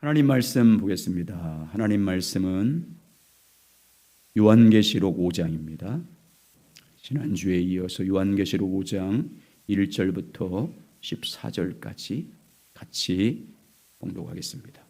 하나님 말씀 보겠습니다. 하나님 말씀은 요한계시록 5장입니다. 지난주에 이어서 요한계시록 5장 1절부터 14절까지 같이 봉독하겠습니다.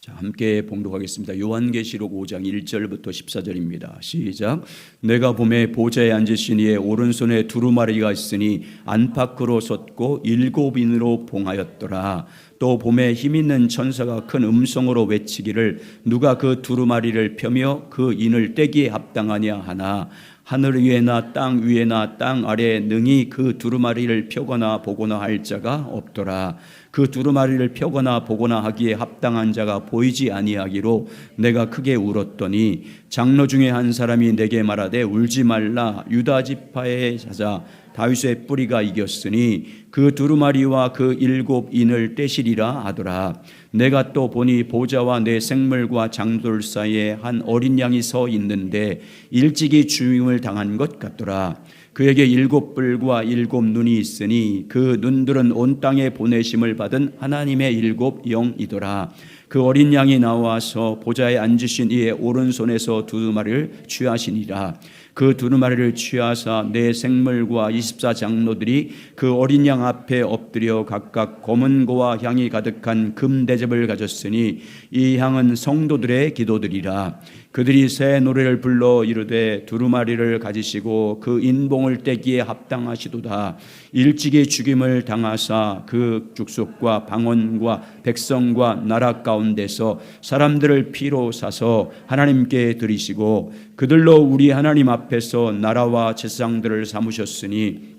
자, 함께 봉독하겠습니다. 요한계시록 5장 1절부터 14절입니다. 시작. 내가 보매 보좌에 앉으신 이의 오른손에 두루마리가 있으니 안팎으로 섰고 7인으로 봉하였더라. 또 봄에 힘있는 천사가 큰 음성으로 외치기를 누가 그 두루마리를 펴며 그 인을 떼기에 합당하냐 하나 하늘 위에나 땅 위에나 땅 아래에 능히 그 두루마리를 펴거나 보거나 할 자가 없더라. 그 두루마리를 펴거나 보거나 하기에 합당한 자가 보이지 아니하기로 내가 크게 울었더니 장로 중에 한 사람이 내게 말하되 울지 말라. 유다 지파의 사자 다윗의 뿌리가 이겼으니 그 두루마리와 그 7인을 떼시리라 하더라. 내가 또 보니 보좌와 내 생물과 장돌 사이에 한 어린 양이 서 있는데 일찍이 죽임을 당한 것 같더라. 그에게 7뿔과 7눈이 있으니 그 눈들은 온 땅에 보내심을 받은 하나님의 7 영이더라. 그 어린 양이 나와서 보좌에 앉으신 이의 오른손에서 두루마리를 취하시니라. 그 두루마리를 취하사 내 생물과 24 장로들이 그 어린 양 앞에 엎드려 각각 검은 고와 향이 가득한 금 대접을 가졌으니 이 향은 성도들의 기도들이라. 그들이 새 노래를 불러 이르되 두루마리를 가지시고 그 인봉을 떼기에 합당하시도다. 일찍이 죽임을 당하사 그 족속과 방언과 백성과 나라 가운데서 사람들을 피로 사서 하나님께 드리시고 그들로 우리 하나님 앞에서 나라와 제사장들을 삼으셨으니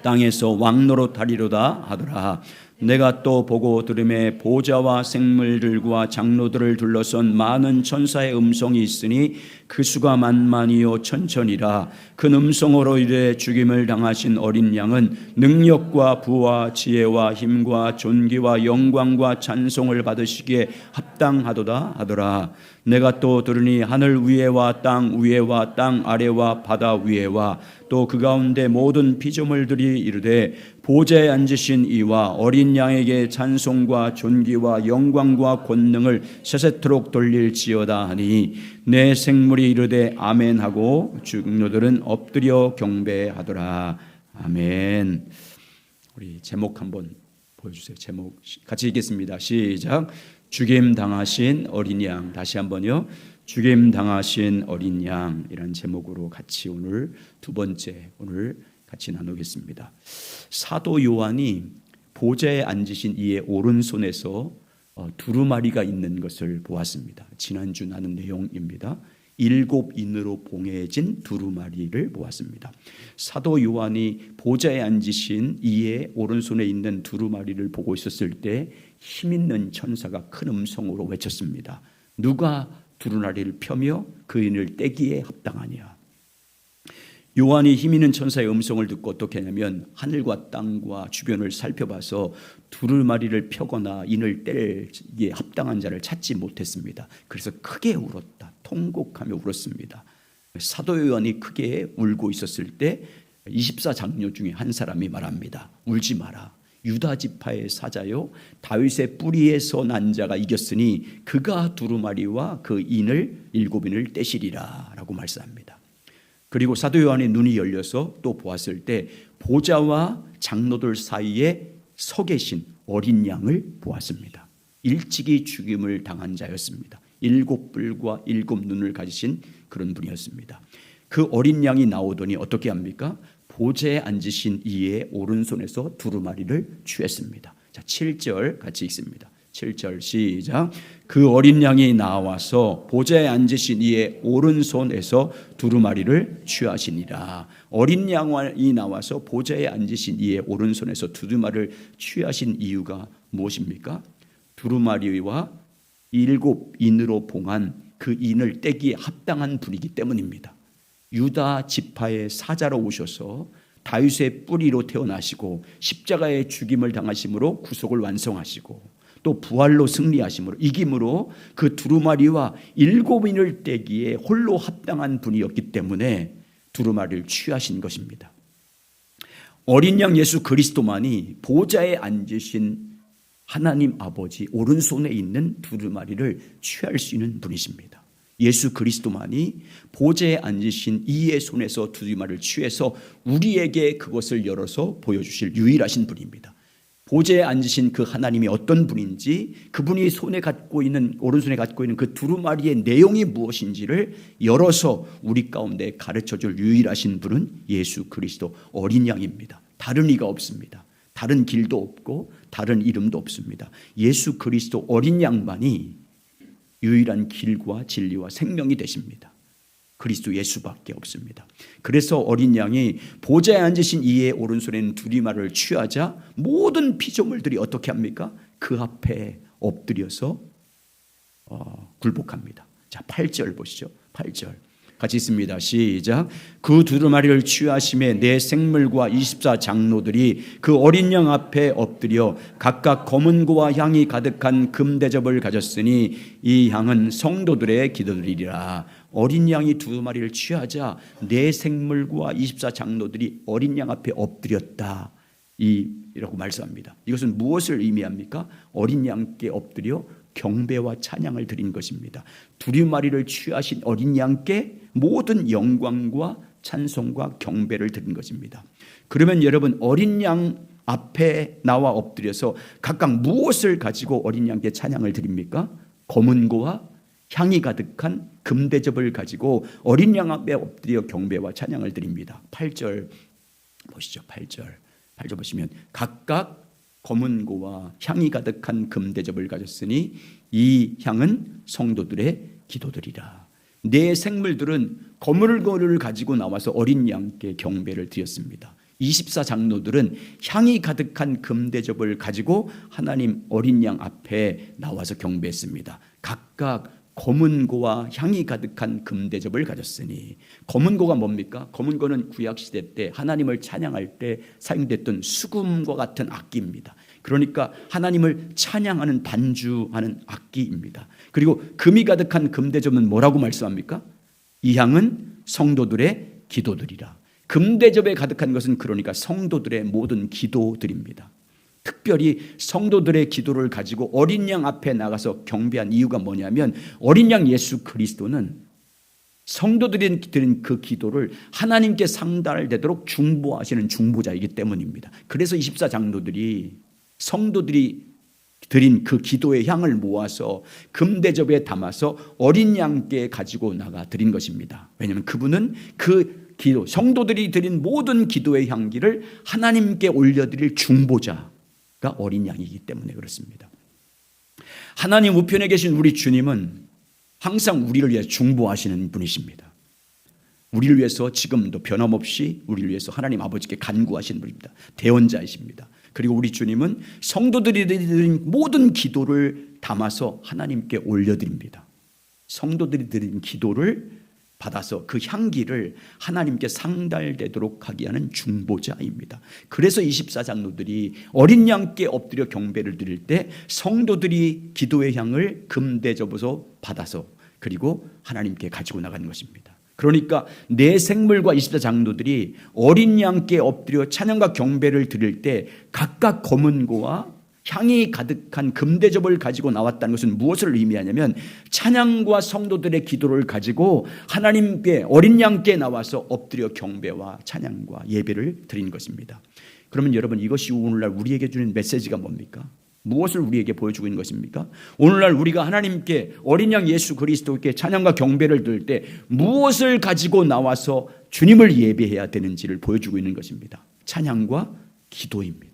땅에서 왕노릇 하리로다 하더라. 내가 또 보고 들음에 보좌와 생물들과 장로들을 둘러선 많은 천사의 음성이 있으니 그 수가 만만이요 천천이라. 큰 음성으로 이르되 죽임을 당하신 어린 양은 능력과 부와 지혜와 힘과 존귀와 영광과 찬송을 받으시기에 합당하도다 하더라. 내가 또 들으니 하늘 위에와 땅 위에와 땅 아래와 바다 위에와 또 그 가운데 모든 피조물들이 이르되 보좌에 앉으신 이와 어린 양에게 찬송과 존귀와 영광과 권능을 세세토록 돌릴지어다 하니 내 생물이 이르되 아멘하고 장로들은 엎드려 경배하더라. 아멘. 우리 제목 한번 보여주세요. 제목 같이 읽겠습니다. 시작. 죽임 당하신 어린 양. 다시 한번요. 죽임 당하신 어린 양이라는 제목으로 같이 오늘 두 번째 오늘 같이 나누겠습니다. 사도 요한이 보좌에 앉으신 이의 오른손에서 두루마리가 있는 것을 보았습니다. 지난주 나눈 내용입니다. 7인으로 봉해진 두루마리를 보았습니다. 사도 요한이 보좌에 앉으신 이의 오른손에 있는 두루마리를 보고 있었을 때 힘있는 천사가 큰 음성으로 외쳤습니다. 누가 두루마리를 펴며 그 인을 떼기에 합당하냐. 요한이 힘있는 천사의 음성을 듣고 어떻게 하냐면 하늘과 땅과 주변을 살펴봐서 두루마리를 펴거나 인을 떼기에 합당한 자를 찾지 못했습니다. 그래서 크게 울었다. 통곡하며 울었습니다. 사도 요한이 크게 울고 있었을 때 24 장로 중에 한 사람이 말합니다. 울지 마라. 유다 지파의 사자요 다윗의 뿌리에서 난 자가 이겼으니 그가 두루마리와 그 인을 7인을 떼시리라 라고 말씀합니다. 그리고 사도 요한의 눈이 열려서 또 보았을 때 보좌와 장로들 사이에 서 계신 어린 양을 보았습니다. 일찍이 죽임을 당한 자였습니다. 7뿔과 7눈을 가지신 그런 분이었습니다. 그 어린 양이 나오더니 어떻게 합니까? 보좌에 앉으신 이의 오른손에서 두루마리를 취했습니다. 자, 7절 같이 읽습니다. 7절 시작. 그 어린 양이 나와서 보좌에 앉으신 이의 오른손에서 두루마리를 취하시니라. 어린 양이 나와서 보좌에 앉으신 이의 오른손에서 두루마리를 취하신 이유가 무엇입니까? 두루마리와 7인으로 봉한 그 인을 떼기에 합당한 분이기 때문입니다. 유다 지파의 사자로 오셔서 다윗의 뿌리로 태어나시고 십자가의 죽임을 당하심으로 구속을 완성하시고 또 부활로 승리하심으로 이김으로 그 두루마리와 7인을 떼기에 홀로 합당한 분이었기 때문에 두루마리를 취하신 것입니다. 어린 양 예수 그리스도만이 보좌에 앉으신 하나님 아버지 오른손에 있는 두루마리를 취할 수 있는 분이십니다. 예수 그리스도만이 보좌에 앉으신 이의 손에서 두루마리를 취해서 우리에게 그것을 열어서 보여주실 유일하신 분입니다. 보좌에 앉으신 그 하나님이 어떤 분인지, 그분이 손에 갖고 있는, 오른손에 갖고 있는 그 두루마리의 내용이 무엇인지를 열어서 우리 가운데 가르쳐줄 유일하신 분은 예수 그리스도 어린 양입니다. 다른 이가 없습니다. 다른 길도 없고 다른 이름도 없습니다. 예수 그리스도 어린 양만이 유일한 길과 진리와 생명이 되십니다. 그리스도 예수밖에 없습니다. 그래서 어린 양이 보좌에 앉으신 이의 오른손에는 두루마리를 취하자 모든 피조물들이 어떻게 합니까? 그 앞에 엎드려서 굴복합니다. 자, 8절 보시죠. 8절 같이 있습니다. 시작. 그 두루마리를 취하심에 네 생물과 24장로들이 그 어린 양 앞에 엎드려 각각 검은 고와 향이 가득한 금대접을 가졌으니 이 향은 성도들의 기도들이라. 어린 양이 두루마리를 취하자 네 생물과 24장로들이 어린 양 앞에 엎드렸다. 이라고 말씀합니다. 이것은 무엇을 의미합니까? 어린 양께 엎드려 경배와 찬양을 드린 것입니다. 두루마리를 취하신 어린 양께 모든 영광과 찬송과 경배를 드린 것입니다. 그러면 여러분, 어린 양 앞에 나와 엎드려서 각각 무엇을 가지고 어린 양께 찬양을 드립니까? 검은 고와 향이 가득한 금대접을 가지고 어린 양 앞에 엎드려 경배와 찬양을 드립니다. 8절 보시죠. 8절 보시면 각각 검은 고와 향이 가득한 금대접을 가졌으니 이 향은 성도들의 기도들이라. 네 생물들은 검은 고를 가지고 나와서 어린 양께 경배를 드렸습니다. 24장로들은 향이 가득한 금대접을 가지고 하나님 어린 양 앞에 나와서 경배했습니다. 각각 검은 고와 향이 가득한 금대접을 가졌으니, 검은 고가 뭡니까? 검은 고는 구약시대 때 하나님을 찬양할 때 사용됐던 수금과 같은 악기입니다. 그러니까 하나님을 찬양하는, 반주하는 악기입니다. 그리고 금이 가득한 금대접은 뭐라고 말씀합니까? 이 향은 성도들의 기도들이라. 금대접에 가득한 것은 그러니까 성도들의 모든 기도들입니다. 특별히 성도들의 기도를 가지고 어린 양 앞에 나가서 경배한 이유가 뭐냐면, 어린 양 예수 그리스도는 성도들이 드린 그 기도를 하나님께 상달되도록 중보하시는 중보자이기 때문입니다. 그래서 24장로들이 성도들이 드린 그 기도의 향을 모아서 금대접에 담아서 어린 양께 가지고 나가 드린 것입니다. 왜냐하면 그분은 그 기도, 성도들이 드린 모든 기도의 향기를 하나님께 올려드릴 중보자가 어린 양이기 때문에 그렇습니다. 하나님 우편에 계신 우리 주님은 항상 우리를 위해 중보하시는 분이십니다. 우리를 위해서 지금도 변함없이 우리를 위해서 하나님 아버지께 간구하시는 분입니다. 대언자이십니다. 그리고 우리 주님은 성도들이 드린 모든 기도를 담아서 하나님께 올려드립니다. 성도들이 드린 기도를 받아서 그 향기를 하나님께 상달되도록 하게 하는 중보자입니다. 그래서 24장로들이 어린 양께 엎드려 경배를 드릴 때 성도들이 기도의 향을 금대접에서 받아서 그리고 하나님께 가지고 나가는 것입니다. 그러니까 네 생물과 24장로들이 어린 양께 엎드려 찬양과 경배를 드릴 때 각각 검은 고와 향이 가득한 금대접을 가지고 나왔다는 것은 무엇을 의미하냐면, 찬양과 성도들의 기도를 가지고 하나님께 어린 양께 나와서 엎드려 경배와 찬양과 예배를 드린 것입니다. 그러면 여러분, 이것이 오늘날 우리에게 주는 메시지가 뭡니까? 무엇을 우리에게 보여주고 있는 것입니까? 오늘날 우리가 하나님께 어린 양 예수 그리스도께 찬양과 경배를 드릴 때 무엇을 가지고 나와서 주님을 예배해야 되는지를 보여주고 있는 것입니다. 찬양과 기도입니다.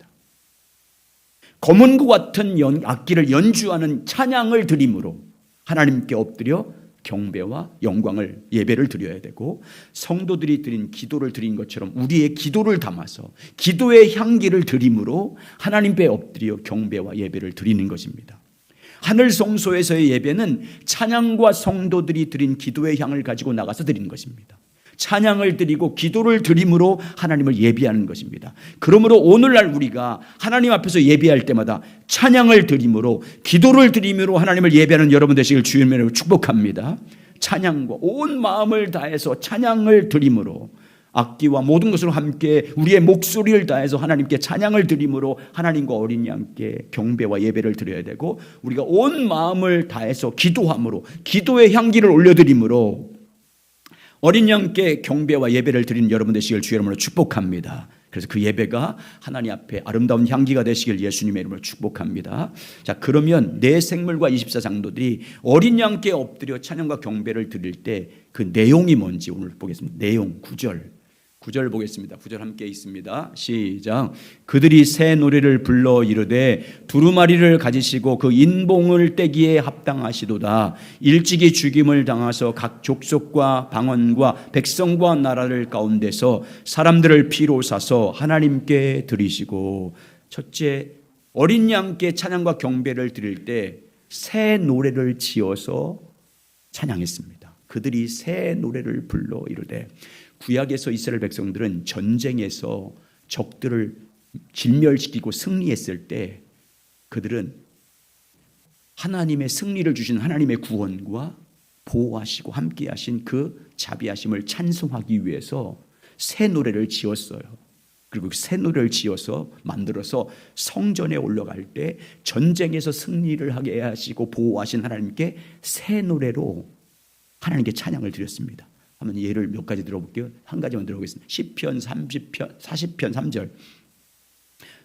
검은 고 같은 악기를 연주하는 찬양을 드림으로 하나님께 엎드려 경배와 영광을, 예배를 드려야 되고, 성도들이 드린 기도를 드린 것처럼 우리의 기도를 담아서 기도의 향기를 드림으로 하나님께 엎드려 경배와 예배를 드리는 것입니다. 하늘 성소에서의 예배는 찬양과 성도들이 드린 기도의 향을 가지고 나가서 드리는 것입니다. 찬양을 드리고 기도를 드림으로 하나님을 예배하는 것입니다. 그러므로 오늘날 우리가 하나님 앞에서 예배할 때마다 찬양을 드림으로, 기도를 드림으로 하나님을 예배하는 여러분 되시길 주님으로 축복합니다. 찬양과 온 마음을 다해서 찬양을 드림으로 악기와 모든 것으로 함께 우리의 목소리를 다해서 하나님께 찬양을 드림으로 하나님과 어린 양께 경배와 예배를 드려야 되고, 우리가 온 마음을 다해서 기도함으로 기도의 향기를 올려드림으로 어린 양께 경배와 예배를 드리는 여러분 되시길 주의 이름으로 축복합니다. 그래서 그 예배가 하나님 앞에 아름다운 향기가 되시길 예수님의 이름으로 축복합니다. 자, 그러면 내 생물과 24장로들이 어린 양께 엎드려 찬양과 경배를 드릴 때 그 내용이 뭔지 오늘 보겠습니다. 내용 9절 보겠습니다. 9절 함께 있습니다. 시작. 그들이 새 노래를 불러 이르되 두루마리를 가지시고 그 인봉을 떼기에 합당하시도다. 일찍이 죽임을 당하서 각 족속과 방언과 백성과 나라를 가운데서 사람들을 피로 사서 하나님께 드리시고. 첫째, 어린 양께 찬양과 경배를 드릴 때 새 노래를 지어서 찬양했습니다. 그들이 새 노래를 불러 이르되, 구약에서 이스라엘 백성들은 전쟁에서 적들을 진멸시키고 승리했을 때 그들은 하나님의 승리를 주신 하나님의 구원과 보호하시고 함께하신 그 자비하심을 찬송하기 위해서 새 노래를 지었어요. 그리고 새 노래를 지어서 만들어서 성전에 올라갈 때 전쟁에서 승리를 하게 하시고 보호하신 하나님께 새 노래로 하나님께 찬양을 드렸습니다. 한번 예를 몇 가지 들어볼게요. 한 가지만 들어보겠습니다. 시편 30편 40편 3절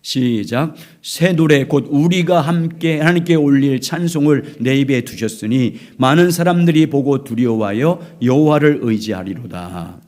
시작. 새 노래 곧 우리가 함께 하나님께 올릴 찬송을 내 입에 두셨으니 많은 사람들이 보고 두려워하여 여호와를 의지하리로다.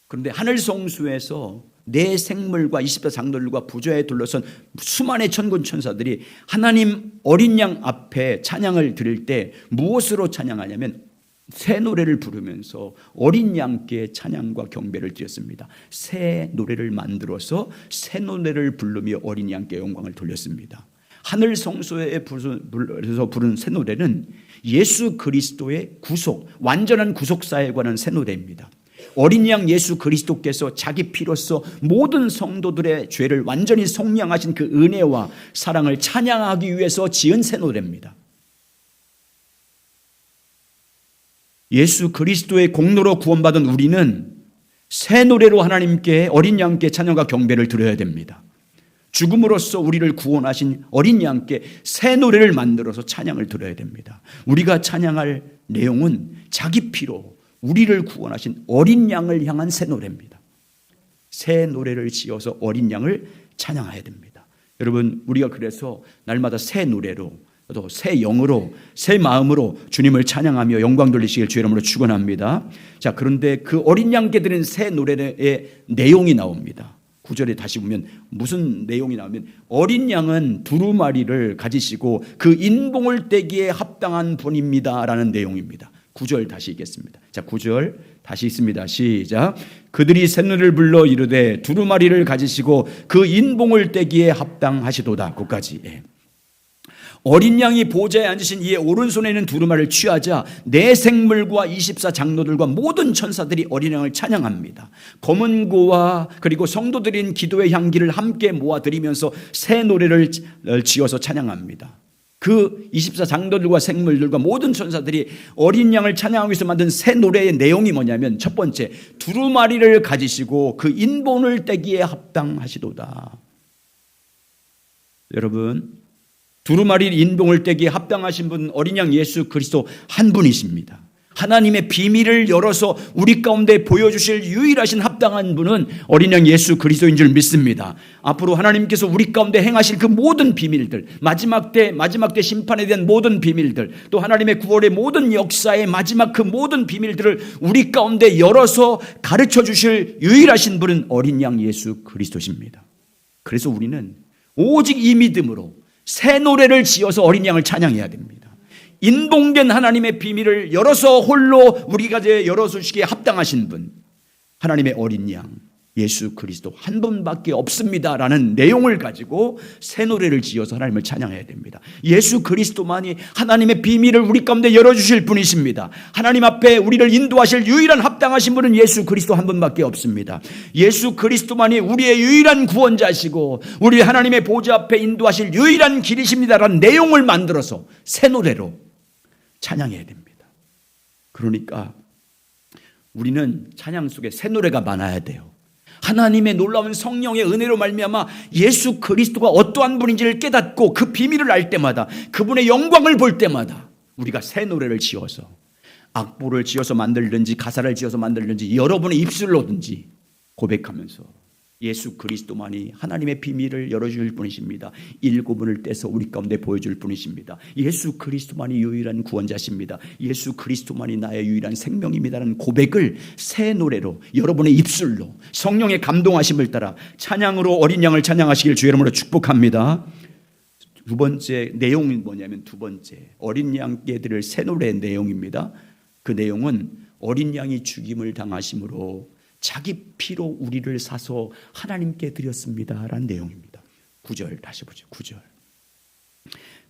그런데 하늘 성수에서 내 생물과 24장로들과 부좌에 둘러선 수많은 천군 천사들이 하나님 어린 양 앞에 찬양을 드릴 때 무엇으로 찬양하냐면 새 노래를 부르면서 어린 양께 찬양과 경배를 드렸습니다. 새 노래를 만들어서 새 노래를 부르며 어린 양께 영광을 돌렸습니다. 하늘 성소에서 부른 새 노래는 예수 그리스도의 구속, 완전한 구속사에 관한 새 노래입니다. 어린 양 예수 그리스도께서 자기 피로써 모든 성도들의 죄를 완전히 속량하신 그 은혜와 사랑을 찬양하기 위해서 지은 새 노래입니다. 예수 그리스도의 공로로 구원받은 우리는 새 노래로 하나님께 어린 양께 찬양과 경배를 드려야 됩니다. 죽음으로써 우리를 구원하신 어린 양께 새 노래를 만들어서 찬양을 드려야 됩니다. 우리가 찬양할 내용은 자기 피로 우리를 구원하신 어린 양을 향한 새 노래입니다. 새 노래를 지어서 어린 양을 찬양해야 됩니다. 여러분, 우리가 그래서 날마다 새 노래로 또 새 영으로 새 마음으로 주님을 찬양하며 영광 돌리시길 주의 이름으로 축원합니다. 자, 그런데 그 어린 양께 드린 새 노래의 내용이 나옵니다. 9절에 다시 보면 무슨 내용이 나오면 어린 양은 두루마리를 가지시고 그 인봉을 떼기에 합당한 분입니다라는 내용입니다. 9절 다시 읽겠습니다. 자, 9절 다시 읽습니다. 시작. 그들이 새 노래를 불러 이르되 두루마리를 가지시고 그 인봉을 떼기에 합당하시도다. 끝까지. 어린 양이 보좌에 앉으신 이의 오른손에는 두루마리를 취하자 내 생물과 24장로들과 모든 천사들이 어린 양을 찬양합니다. 검은 고와 그리고 성도들인 기도의 향기를 함께 모아드리면서 새 노래를 지어서 찬양합니다. 그 24장로들과 생물들과 모든 천사들이 어린 양을 찬양하기 위해서 만든 새 노래의 내용이 뭐냐면, 첫 번째, 두루마리를 가지시고 그 인봉을 떼기에 합당하시도다. 여러분, 두루마리 인봉을 떼기에 합당하신 분 어린 양 예수 그리스도 한 분이십니다. 하나님의 비밀을 열어서 우리 가운데 보여주실 유일하신 합당한 분은 어린 양 예수 그리스도인 줄 믿습니다. 앞으로 하나님께서 우리 가운데 행하실 그 모든 비밀들, 마지막 때 심판에 대한 모든 비밀들, 또 하나님의 구원의 모든 역사의 마지막 그 모든 비밀들을 우리 가운데 열어서 가르쳐 주실 유일하신 분은 어린 양 예수 그리스도십니다. 그래서 우리는 오직 이 믿음으로 새 노래를 지어서 어린 양을 찬양해야 됩니다. 인봉된 하나님의 비밀을 열어서 홀로 우리가 열어주시기에 합당하신 분, 하나님의 어린 양 예수 그리스도 한 분밖에 없습니다라는 내용을 가지고 새 노래를 지어서 하나님을 찬양해야 됩니다. 예수 그리스도만이 하나님의 비밀을 우리 가운데 열어주실 분이십니다. 하나님 앞에 우리를 인도하실 유일한 합당하신 분은 예수 그리스도 한 분밖에 없습니다. 예수 그리스도만이 우리의 유일한 구원자시고 우리 하나님의 보좌 앞에 인도하실 유일한 길이십니다라는 내용을 만들어서 새 노래로 찬양해야 됩니다. 그러니까 우리는 찬양 속에 새 노래가 많아야 돼요. 하나님의 놀라운 성령의 은혜로 말미암아 예수 그리스도가 어떠한 분인지를 깨닫고 그 비밀을 알 때마다, 그분의 영광을 볼 때마다 우리가 새 노래를 지어서, 악보를 지어서 만들든지 가사를 지어서 만들든지 여러분의 입술로든지 고백하면서 예수 그리스도만이 하나님의 비밀을 열어줄 분이십니다. 일곱을 떼서 우리 가운데 보여줄 분이십니다. 예수 그리스도만이 유일한 구원자십니다. 예수 그리스도만이 나의 유일한 생명입니다라는 고백을 새 노래로 여러분의 입술로 성령의 감동하심을 따라 찬양으로 어린 양을 찬양하시길 주의 이름으로 축복합니다. 두 번째 내용은 뭐냐면, 두 번째 어린 양께 드릴 새 노래의 내용입니다. 그 내용은 어린 양이 죽임을 당하심으로 자기 피로 우리를 사서 하나님께 드렸습니다라는 내용입니다. 9절 다시 보죠.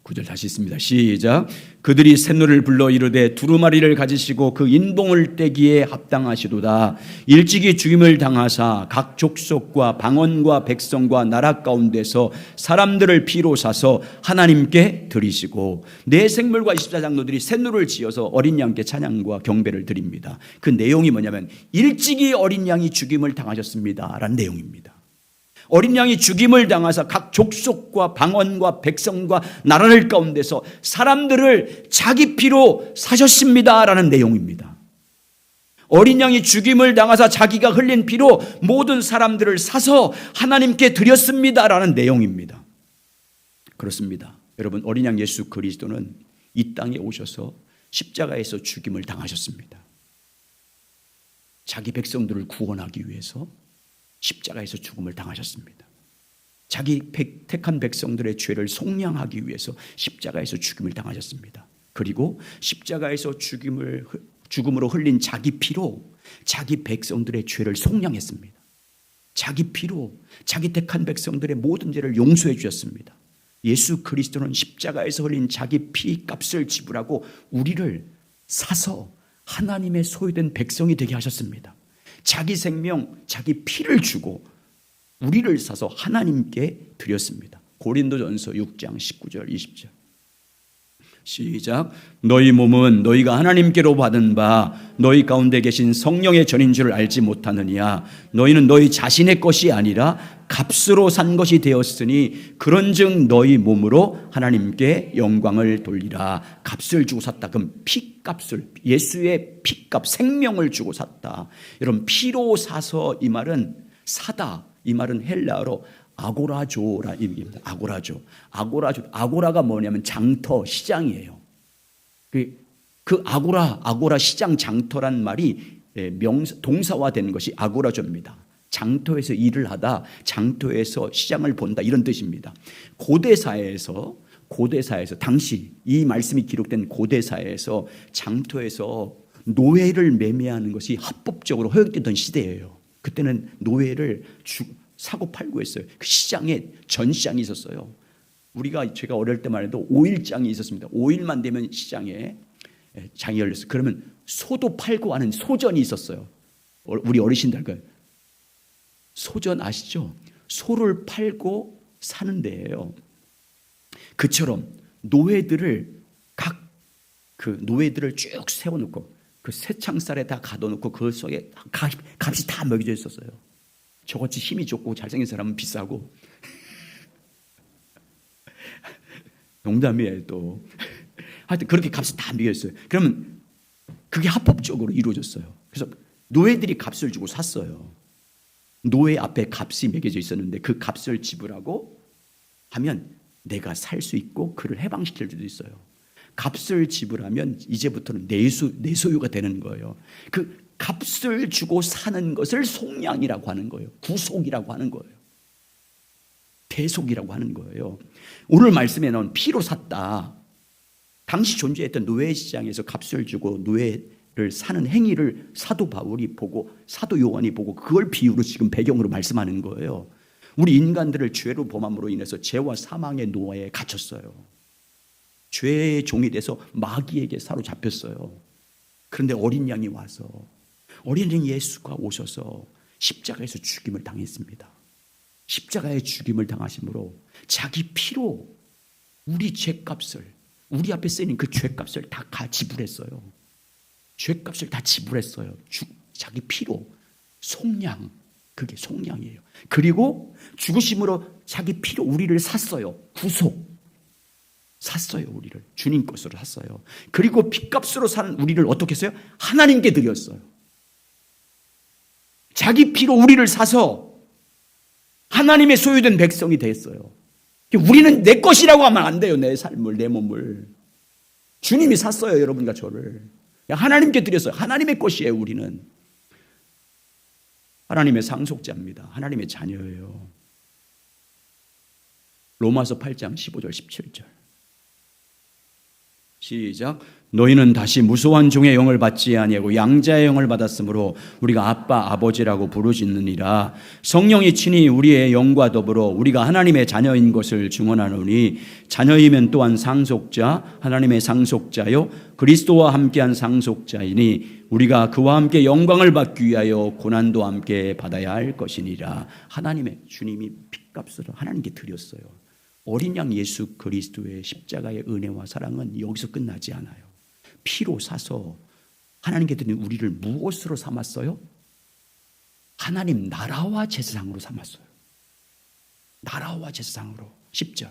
9절 다시 있습니다. 시작. 그들이 샘노를 불러 이르되 두루마리를 가지시고 그 인봉을 떼기에 합당하시도다. 일찍이 죽임을 당하사 각 족속과 방언과 백성과 나라 가운데서 사람들을 피로 사서 하나님께 드리시고, 내 생물과 24장로들이 샘노를 지어서 어린 양께 찬양과 경배를 드립니다. 그 내용이 뭐냐면, 일찍이 어린 양이 죽임을 당하셨습니다라는 내용입니다. 어린 양이 죽임을 당하사 각 족속과 방언과 백성과 나라를 가운데서 사람들을 자기 피로 사셨습니다라는 내용입니다. 어린 양이 죽임을 당하사 자기가 흘린 피로 모든 사람들을 사서 하나님께 드렸습니다라는 내용입니다. 그렇습니다. 여러분, 어린 양 예수 그리스도는 이 땅에 오셔서 십자가에서 죽임을 당하셨습니다. 자기 백성들을 구원하기 위해서 십자가에서 죽음을 당하셨습니다. 자기 택한 백성들의 죄를 속량하기 위해서 십자가에서 죽임을 당하셨습니다. 그리고 십자가에서 죽음으로 흘린 자기 피로 자기 백성들의 죄를 속량했습니다. 자기 피로 자기 택한 백성들의 모든 죄를 용서해 주셨습니다. 예수 그리스도는 십자가에서 흘린 자기 피 값을 지불하고 우리를 사서 하나님의 소유된 백성이 되게 하셨습니다. 자기 생명, 자기 피를 주고 우리를 사서 하나님께 드렸습니다. 고린도전서 6장 19절 20절 시작. 너희 몸은 너희가 하나님께로 받은 바 너희 가운데 계신 성령의 전인 줄 알지 못하느냐. 너희는 너희 자신의 것이 아니라 값으로 산 것이 되었으니 그런즉 너희 몸으로 하나님께 영광을 돌리라. 값을 주고 샀다. 그럼 피값을, 예수의 피값, 생명을 주고 샀다. 여러분, 피로 사서, 이 말은 사다, 이 말은 헬라어로 아고라조라 입니다. 아고라가 뭐냐면 장터, 시장이에요. 그 아고라 시장, 장터란 말이 동사화된 것이 아고라조입니다. 장터에서 일을 하다, 장터에서 시장을 본다, 이런 뜻입니다. 고대사에서 당시 이 말씀이 기록된 고대사에서 장터에서 노예를 매매하는 것이 합법적으로 허용되던 시대예요. 그때는 노예를 사고 팔고 했어요. 그 시장에 전시장이 있었어요. 제가 어릴 때만 해도 5일장이 있었습니다. 5일만 되면 시장에 장이 열렸어요. 그러면 소도 팔고 하는 소전이 있었어요. 우리 어르신들 그 소전 아시죠? 소를 팔고 사는 데예요. 그처럼 노예들을 쭉 세워놓고 그 쇠창살에 다 가둬놓고 그 속에 값이 다 먹여져 있었어요. 저같이 힘이 좋고 잘생긴 사람은 비싸고. 농담이에요 또. 하여튼 그렇게 값이 다 매겼어요. 그러면 그게 합법적으로 이루어졌어요. 그래서 노예들이 값을 주고 샀어요. 노예 앞에 값이 매겨져 있었는데 그 값을 지불하고 하면 내가 살 수 있고 그를 해방시킬 수도 있어요. 값을 지불하면 이제부터는 내 소유가 되는 거예요. 그 값을 주고 사는 것을 속량이라고 하는 거예요. 구속이라고 하는 거예요. 대속이라고 하는 거예요. 오늘 말씀에 나온 피로 샀다. 당시 존재했던 노예 시장에서 값을 주고 노예를 사는 행위를 사도 바울이 보고 사도 요한이 보고 그걸 비유로 지금 배경으로 말씀하는 거예요. 우리 인간들을 죄로 범함으로 인해서 죄와 사망의 노예에 갇혔어요. 죄의 종이 돼서 마귀에게 사로잡혔어요. 그런데 어린 양이 와서, 어린 양 예수가 오셔서 십자가에서 죽임을 당했습니다. 십자가의 죽임을 당하심으로 자기 피로 우리 죄값을, 우리 앞에 쓰인 그 죄값을 다 지불했어요. 죄값을 다 지불했어요. 자기 피로 속량, 그게 속량이에요. 그리고 죽으심으로 자기 피로 우리를 샀어요. 구속. 샀어요. 우리를 주님 것으로 샀어요. 그리고 피값으로 산 우리를 어떻게 했어요? 하나님께 드렸어요. 자기 피로 우리를 사서 하나님의 소유된 백성이 됐어요. 우리는 내 것이라고 하면 안 돼요. 내 삶을, 내 몸을. 주님이 샀어요. 여러분과 저를. 하나님께 드렸어요. 하나님의 것이에요. 우리는 하나님의 상속자입니다. 하나님의 자녀예요. 로마서 8장 15절 17절 시작. 너희는 다시 무소한 종의 영을 받지 아니하고 양자의 영을 받았으므로 우리가 아빠 아버지라고 부르짖느니라. 성령이 친히 우리의 영과 더불어 우리가 하나님의 자녀인 것을 증언하노니 자녀이면 또한 상속자, 하나님의 상속자요 그리스도와 함께한 상속자이니 우리가 그와 함께 영광을 받기 위하여 고난도 함께 받아야 할 것이니라. 하나님의 주님이 핏값으로 하나님께 드렸어요. 어린 양 예수 그리스도의 십자가의 은혜와 사랑은 여기서 끝나지 않아요. 피로 사서 하나님께 드린 우리를 무엇으로 삼았어요? 하나님 나라와 제사장으로 삼았어요. 나라와 제사장으로. 10절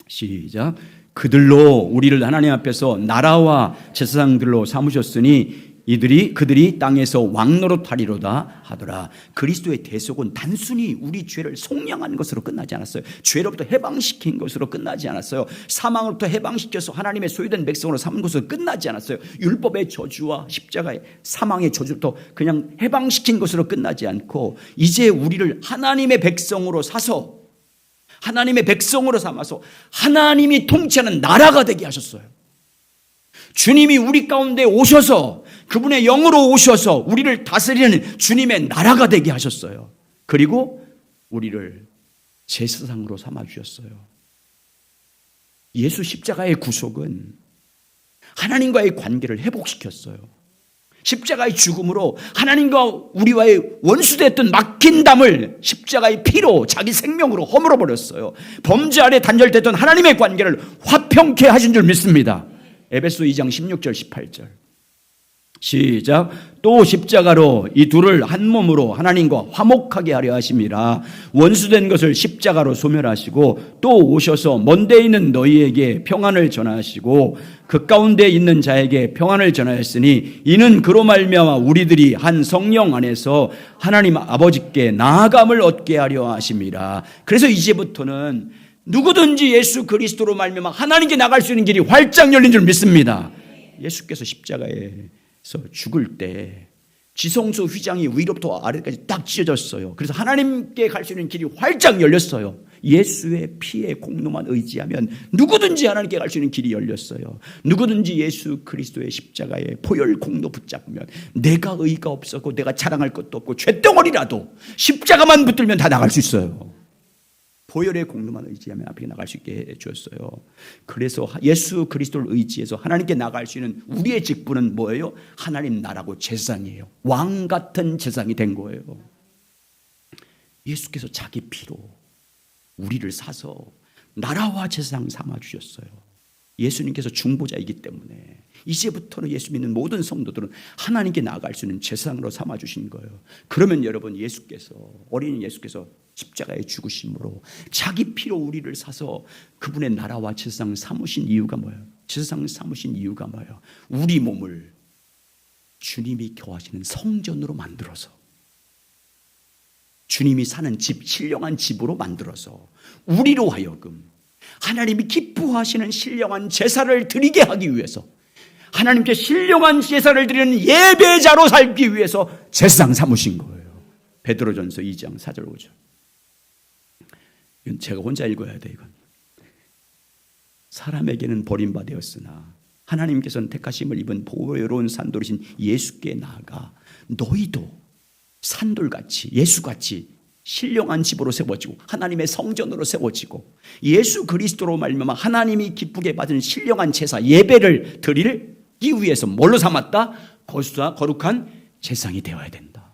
시작. 그들로 우리를 하나님 앞에서 나라와 제사장들로 삼으셨으니 그들이 땅에서 왕노릇하리로다 하더라. 그리스도의 대속은 단순히 우리 죄를 속량한 것으로 끝나지 않았어요. 죄로부터 해방시킨 것으로 끝나지 않았어요. 사망으로부터 해방시켜서 하나님의 소유된 백성으로 삼은 것으로 끝나지 않았어요. 율법의 저주와 십자가의 사망의 저주부터 그냥 해방시킨 것으로 끝나지 않고 이제 우리를 하나님의 백성으로 사서 하나님의 백성으로 삼아서 하나님이 통치하는 나라가 되게 하셨어요. 주님이 우리 가운데 오셔서 그분의 영으로 오셔서 우리를 다스리는 주님의 나라가 되게 하셨어요. 그리고 우리를 제사장으로 삼아주셨어요. 예수 십자가의 구속은 하나님과의 관계를 회복시켰어요. 십자가의 죽음으로 하나님과 우리와의 원수됐던 막힌 담을 십자가의 피로 자기 생명으로 허물어 버렸어요. 범죄 아래 단절됐던 하나님의 관계를 화평케 하신 줄 믿습니다. 에베소 2장 16절 18절 시작. 또 십자가로 이 둘을 한 몸으로 하나님과 화목하게 하려 하심이라. 원수된 것을 십자가로 소멸하시고 또 오셔서 먼데 있는 너희에게 평안을 전하시고 그 가운데 있는 자에게 평안을 전하였으니 이는 그로 말미암아 우리들이 한 성령 안에서 하나님 아버지께 나아감을 얻게 하려 하심이라. 그래서 이제부터는 누구든지 예수 그리스도로 말미암아 하나님께 나갈 수 있는 길이 활짝 열린 줄 믿습니다. 예수께서 십자가에서 죽을 때 지성소 휘장이 위로부터 아래까지 딱 찢어졌어요. 그래서 하나님께 갈 수 있는 길이 활짝 열렸어요. 예수의 피에 공로만 의지하면 누구든지 하나님께 갈 수 있는 길이 열렸어요. 누구든지 예수 그리스도의 십자가의 보혈 공로 붙잡으면 내가 의가 없었고 내가 자랑할 것도 없고 쇳덩어리라도 십자가만 붙들면 다 나갈 수 있어요. 보혈의 공로만 의지하면 앞에 나갈 수 있게 해주었어요. 그래서 예수 그리스도를 의지해서 하나님께 나갈 수 있는 우리의 직분은 뭐예요? 하나님 나라고 제사장이에요. 왕 같은 제사장이 된 거예요. 예수께서 자기 피로 우리를 사서 나라와 제사장 삼아주셨어요. 예수님께서 중보자이기 때문에 이제부터는 예수 믿는 모든 성도들은 하나님께 나아갈 수 있는 제사장으로 삼아주신 거예요. 그러면 여러분 어린이 예수께서 십자가의 죽으심으로 자기 피로 우리를 사서 그분의 나라와 제사장 삼으신 이유가 뭐예요? 제사장 삼으신 이유가 뭐예요? 우리 몸을 주님이 거하시는 성전으로 만들어서 주님이 사는 집, 신령한 집으로 만들어서 우리로 하여금 하나님이 기뻐하시는 신령한 제사를 드리게 하기 위해서 하나님께 신령한 제사를 드리는 예배자로 살기 위해서 제사장 삼으신 거예요. 베드로전서 2장 4절 5절. 이건 제가 혼자 읽어야 돼. 이건 사람에게는 버림받았으나 하나님께서는 택하심을 입은 보배로운 산돌이신 예수께 나아가 너희도 산돌같이 예수같이 신령한 집으로 세워지고 하나님의 성전으로 세워지고 예수 그리스도로 말미암아 하나님이 기쁘게 받은 신령한 제사 예배를 드리기 위해서 뭘로 삼았다? 거룩한 제사장이 되어야 된다.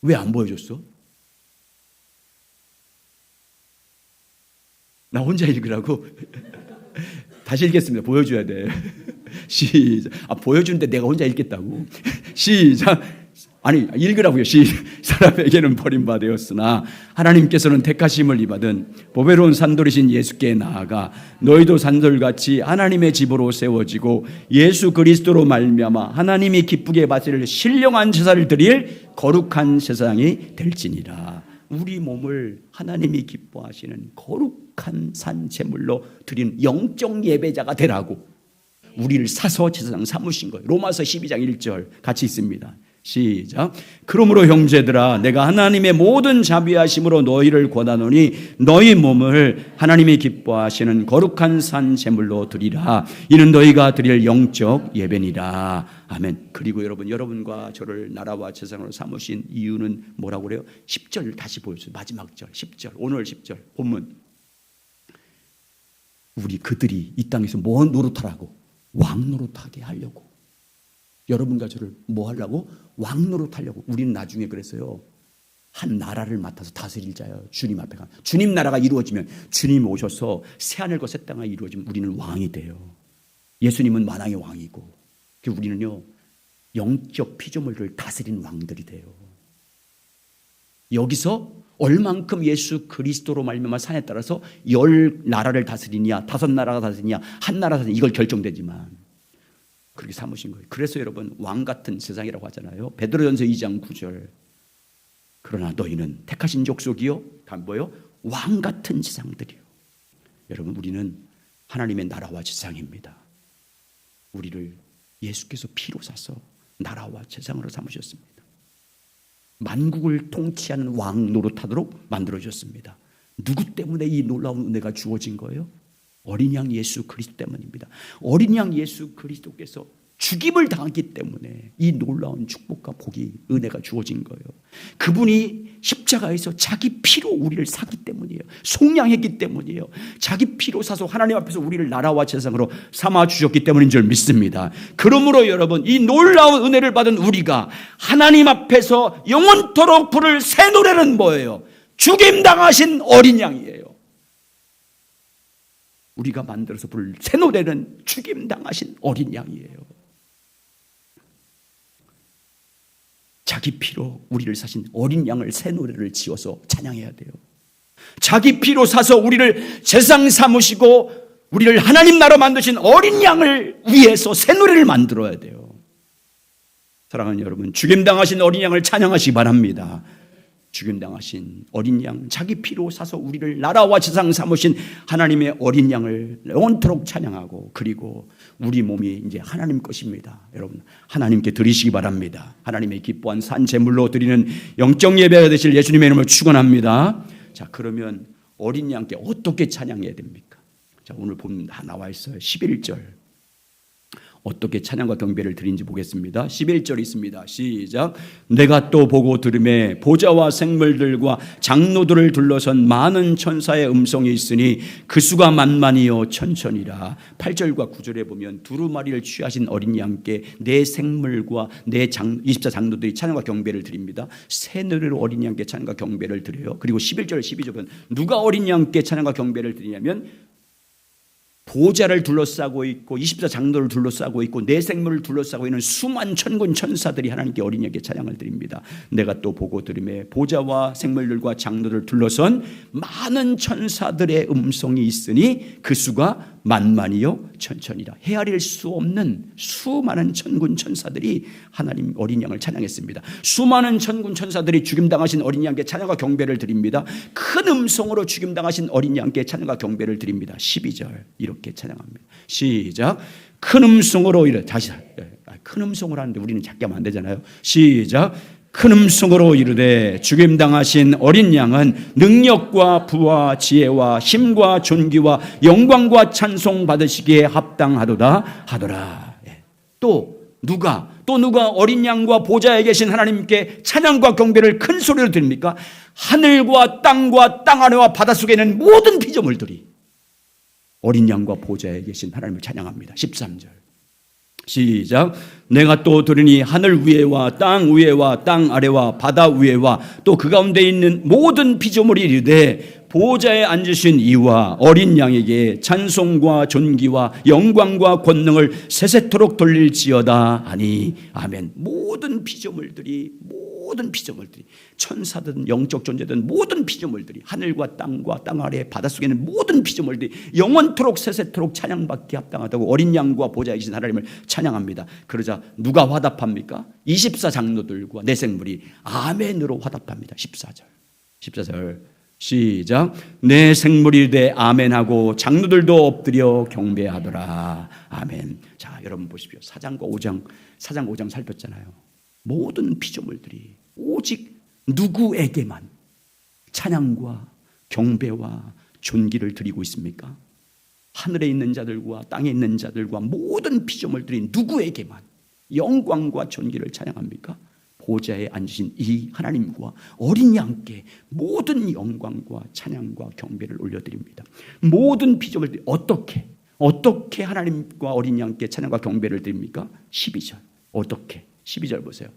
왜 안 보여줬어? 나 혼자 읽으라고? 다시 읽겠습니다. 보여줘야 돼. 시작. 보여주는데 내가 혼자 읽겠다고. 시작. 아니, 읽으라고요. 사람에게는 버림받았으나 하나님께서는 택하심을 입은 보배로운 산돌이신 예수께 나아가 너희도 산돌같이 하나님의 집으로 세워지고 예수 그리스도로 말미암아 하나님이 기쁘게 받으실 신령한 제사를 드릴 거룩한 세상이 될지니라. 우리 몸을 하나님이 기뻐하시는 거룩한 산 제물로 드리는 영적 예배자가 되라고 우리를 사서 제사장 삼으신 거예요. 로마서 12장 1절 같이 있습니다. 시작. 그러므로 형제들아 내가 하나님의 모든 자비하심으로 너희를 권하노니 너희 몸을 하나님이 기뻐하시는 거룩한 산 제물로 드리라. 이는 너희가 드릴 영적 예배니라. 아멘. 그리고 여러분과 저를 나라와 세상으로 삼으신 이유는 뭐라고 그래요? 10절 다시 보여주세요. 마지막 절 10절 오늘 10절 본문. 우리 그들이 이 땅에서 뭐 노릇하라고? 왕 노릇하게 하려고. 여러분과 저를 뭐 하려고? 왕 노릇하려고. 우리는 나중에 그랬어요. 한 나라를 맡아서 다스릴 자예요. 주님 앞에 가. 주님 나라가 이루어지면 주님 오셔서 새하늘과 새 땅이 이루어지면 우리는 왕이 돼요. 예수님은 만왕의 왕이고 우리는요 영적 피조물을 다스리는 왕들이 돼요. 여기서 얼만큼 예수 그리스도로 말미암아 산에 따라서 10나라를 다스리냐 5나라가 다스리냐 한 나라 다스리냐 이걸 결정되지만 그렇게 삼으신 거예요. 그래서 여러분 왕 같은 세상이라고 하잖아요. 베드로전서 2장 9절. 그러나 너희는 택하신 족속이요. 다음 뭐요? 왕 같은 세상들이요. 여러분 우리는 하나님의 나라와 세상입니다. 우리를 예수께서 피로 사서 나라와 세상으로 삼으셨습니다. 만국을 통치하는 왕 노릇하도록 만들어주셨습니다. 누구 때문에 이 놀라운 은혜가 주어진 거예요? 어린 양 예수 그리스도 때문입니다. 어린 양 예수 그리스도께서 죽임을 당했기 때문에 이 놀라운 축복과 복이 은혜가 주어진 거예요. 그분이 십자가에서 자기 피로 우리를 사기 때문이에요. 속량했기 때문이에요. 자기 피로 사서 하나님 앞에서 우리를 나라와 세상으로 삼아 주셨기 때문인 줄 믿습니다. 그러므로 여러분 이 놀라운 은혜를 받은 우리가 하나님 앞에서 영원토록 부를 새 노래는 뭐예요? 죽임당하신 어린 양이에요. 우리가 만들어서 부를 새 노래는 죽임당하신 어린 양이에요. 자기 피로 우리를 사신 어린 양을 새 노래를 지어서 찬양해야 돼요. 자기 피로 사서 우리를 제상 삼으시고 우리를 하나님 나라 만드신 어린 양을 위해서 새 노래를 만들어야 돼요. 사랑하는 여러분, 죽임당하신 어린 양을 찬양하시기 바랍니다. 죽임당하신 어린 양, 자기 피로 사서 우리를 나라와 세상 삼으신 하나님의 어린 양을 영원토록 찬양하고, 그리고 우리 몸이 이제 하나님 것입니다. 여러분, 하나님께 드리시기 바랍니다. 하나님의 기뻐한 산 제물로 드리는 영적 예배가 되실 예수님의 이름을 축원합니다. 자, 그러면 어린 양께 어떻게 찬양해야 됩니까? 자, 오늘 보면 다 나와 있어요. 11절. 어떻게 찬양과 경배를 드린지 보겠습니다. 11절 있습니다. 시작. 내가 또 보고 들음에 보좌와 생물들과 장로들을 둘러선 많은 천사의 음성이 있으니 그 수가 만만이요 천천이라. 8절과 9절에 보면 두루마리를 취하신 어린 양께 내 생물과 내 24장로들이 찬양과 경배를 드립니다. 새 노래로 어린 양께 찬양과 경배를 드려요. 그리고 11절 12절은 누가 어린 양께 찬양과 경배를 드리냐면 보좌를 둘러싸고 있고 24장로를 둘러싸고 있고 내 생물을 둘러싸고 있는 수만 천군 천사들이 하나님께 어린 양께 찬양을 드립니다. 내가 또 보고 들음에 보좌와 생물들과 장로를 둘러선 많은 천사들의 음성이 있으니 그 수가 만만이요 천천이라. 헤아릴 수 없는 수많은 천군 천사들이 하나님 어린 양을 찬양했습니다. 수많은 천군 천사들이 죽임당하신 어린 양께 찬양과 경배를 드립니다. 큰 음성으로 죽임당하신 어린 양께 찬양과 경배를 드립니다. 12절 이렇게 찬양합니다. 시작. 큰 음성으로 이래. 다시 큰 음성으로 하는데 우리는 작게 하면 안 되잖아요. 시작. 큰 음성으로 이르되 죽임당하신 어린 양은 능력과 부와 지혜와 힘과 존귀와 영광과 찬송 받으시기에 합당하도다 하더라. 또 누가 어린 양과 보좌에 계신 하나님께 찬양과 경배를 큰 소리로 드립니까? 하늘과 땅 아래와 바닷속에 있는 모든 피조물들이 어린 양과 보좌에 계신 하나님을 찬양합니다. 13절 시작. 내가 또 들으니 하늘 위에와 땅 아래와 바다 위에와 또 그 가운데 있는 모든 피조물이 이르되 보좌에 앉으신 이와 어린 양에게 찬송과 존귀와 영광과 권능을 세세토록 돌릴지어다 하니 아멘. 모든 피조물들이 천사든 영적 존재든 모든 피조물들이 하늘과 땅과 땅 아래 바닷속에 있는 모든 피조물들이 영원토록 세세토록 찬양받기 합당하다고 어린 양과 보좌에 계신 하나님을 찬양합니다. 그러자 누가 화답합니까? 24장로들과 내생물이 아멘으로 화답합니다. 14절 시작. 내 생물이 되 아멘하고 장로들도 엎드려 경배하더라. 아멘. 자, 여러분 보십시오. 4장 5장 살폈잖아요. 모든 피조물들이 오직 누구에게만 찬양과 경배와 존귀를 드리고 있습니까? 하늘에 있는 자들과 땅에 있는 자들과 모든 피조물들이 누구에게만 영광과 존귀를 찬양합니까? 보좌에 앉으신 이 하나님과 어린 양께 모든 영광과 찬양과 경배를 올려드립니다. 모든 피조물들이 어떻게 하나님과 어린 양께 찬양과 경배를 드립니까? 12절. 어떻게? 12절 보세요.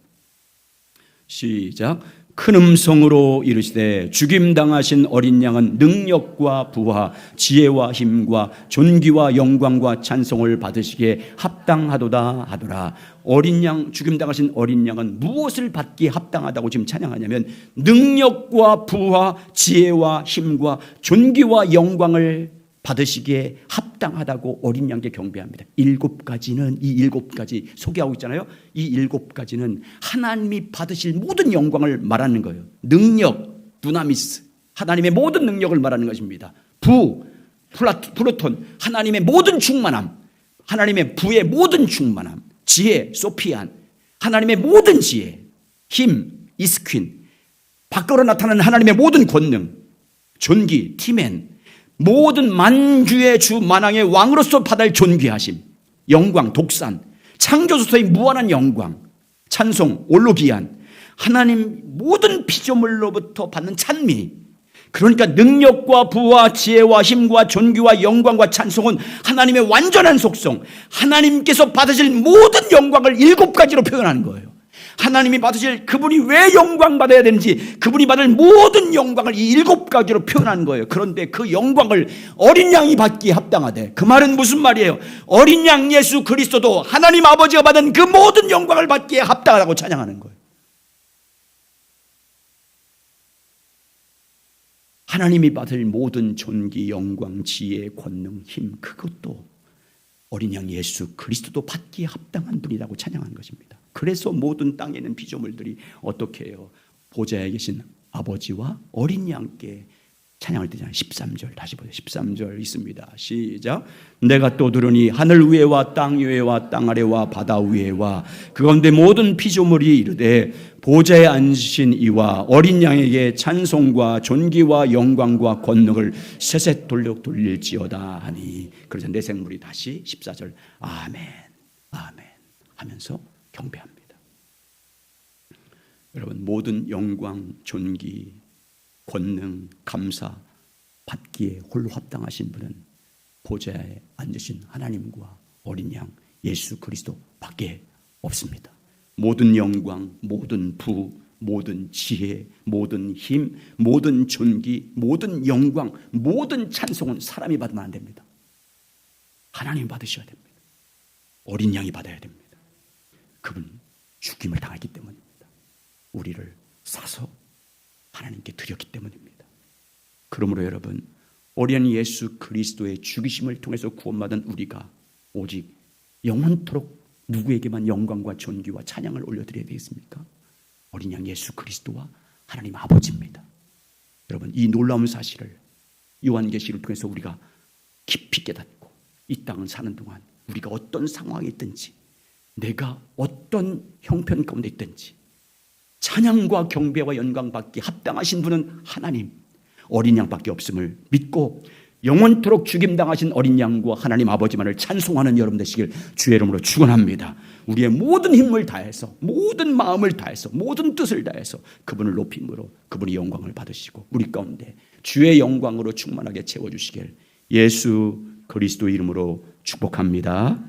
시작. 큰 음성으로 이르시되 죽임당하신 어린 양은 능력과 부와 지혜와 힘과 존귀와 영광과 찬송을 받으시기에 합당하도다 하더라. 어린 양, 죽임당하신 어린 양은 무엇을 받기에 합당하다고 지금 찬양하냐면 능력과 부와 지혜와 힘과 존귀와 영광을 받으시기에 합당하다고 어린 양께 경배합니다. 7가지는 이 7가지 소개하고 있잖아요. 이 7가지는 하나님이 받으실 모든 영광을 말하는 거예요. 능력, 두나미스, 하나님의 모든 능력을 말하는 것입니다. 부, 플루톤, 하나님의 모든 충만함, 하나님의 부의 모든 충만함, 지혜, 소피안, 하나님의 모든 지혜, 힘, 이스퀸, 밖으로 나타나는 하나님의 모든 권능, 존귀, 티멘, 모든 만주의 주 만왕의 왕으로서 받을 존귀하심, 영광, 독산, 창조주서의 무한한 영광, 찬송, 올로기안, 하나님 모든 피조물로부터 받는 찬미. 그러니까 능력과 부와 지혜와 힘과 존귀와 영광과 찬송은 하나님의 완전한 속성, 하나님께서 받으실 모든 영광을 7가지로 표현하는 거예요. 하나님이 받으실 그분이 왜 영광 받아야 되는지, 그분이 받을 모든 영광을 이 7가지로 표현한 거예요. 그런데 그 영광을 어린 양이 받기에 합당하대. 그 말은 무슨 말이에요? 어린 양 예수 그리스도도 하나님 아버지가 받은 그 모든 영광을 받기에 합당하다고 찬양하는 거예요. 하나님이 받을 모든 존귀, 영광, 지혜, 권능, 힘, 그것도 어린 양 예수 그리스도도 받기에 합당한 분이라고 찬양하는 것입니다. 그래서 모든 땅에 있는 피조물들이 어떻게 해요? 보좌에 계신 아버지와 어린 양께 찬양을 드리잖아요. 13절 다시 보세요. 13절 있습니다. 시작. 내가 또 들으니 하늘 위에와 땅 위에와 땅 아래와 바다 위에와 그 가운데 모든 피조물이 이르되 보좌에 앉으신 이와 어린 양에게 찬송과 존귀와 영광과 권능을 세세토록 돌릴지어다 하니. 그래서 내 생물이 다시 14절 아멘 아멘 하면서 경배합니다. 여러분, 모든 영광, 존귀, 권능, 감사 받기에 홀로 합당하신 분은 보좌에 앉으신 하나님과 어린 양 예수 그리스도 밖에 없습니다. 모든 영광, 모든 부, 모든 지혜, 모든 힘, 모든 존귀, 모든 영광, 모든 찬송은 사람이 받으면 안 됩니다. 하나님이 받으셔야 됩니다. 어린 양이 받아야 됩니다. 그분 죽임을 당했기 때문입니다. 우리를 사서 하나님께 드렸기 때문입니다. 그러므로 여러분, 어린 예수 그리스도의 죽이심을 통해서 구원받은 우리가 오직 영원토록 누구에게만 영광과 존귀와 찬양을 올려드려야 되겠습니까? 어린 양 예수 그리스도와 하나님 아버지입니다. 여러분, 이 놀라운 사실을 요한계시를 통해서 우리가 깊이 깨닫고 이 땅을 사는 동안 우리가 어떤 상황에 있든지, 내가 어떤 형편 가운데 있든지 찬양과 경배와 영광 받기 합당하신 분은 하나님, 어린 양밖에 없음을 믿고 영원토록 죽임당하신 어린 양과 하나님 아버지만을 찬송하는 여러분 되시길 주의 이름으로 축원합니다. 우리의 모든 힘을 다해서, 모든 마음을 다해서, 모든 뜻을 다해서 그분을 높임으로 그분이 영광을 받으시고 우리 가운데 주의 영광으로 충만하게 채워주시길 예수 그리스도 이름으로 축복합니다.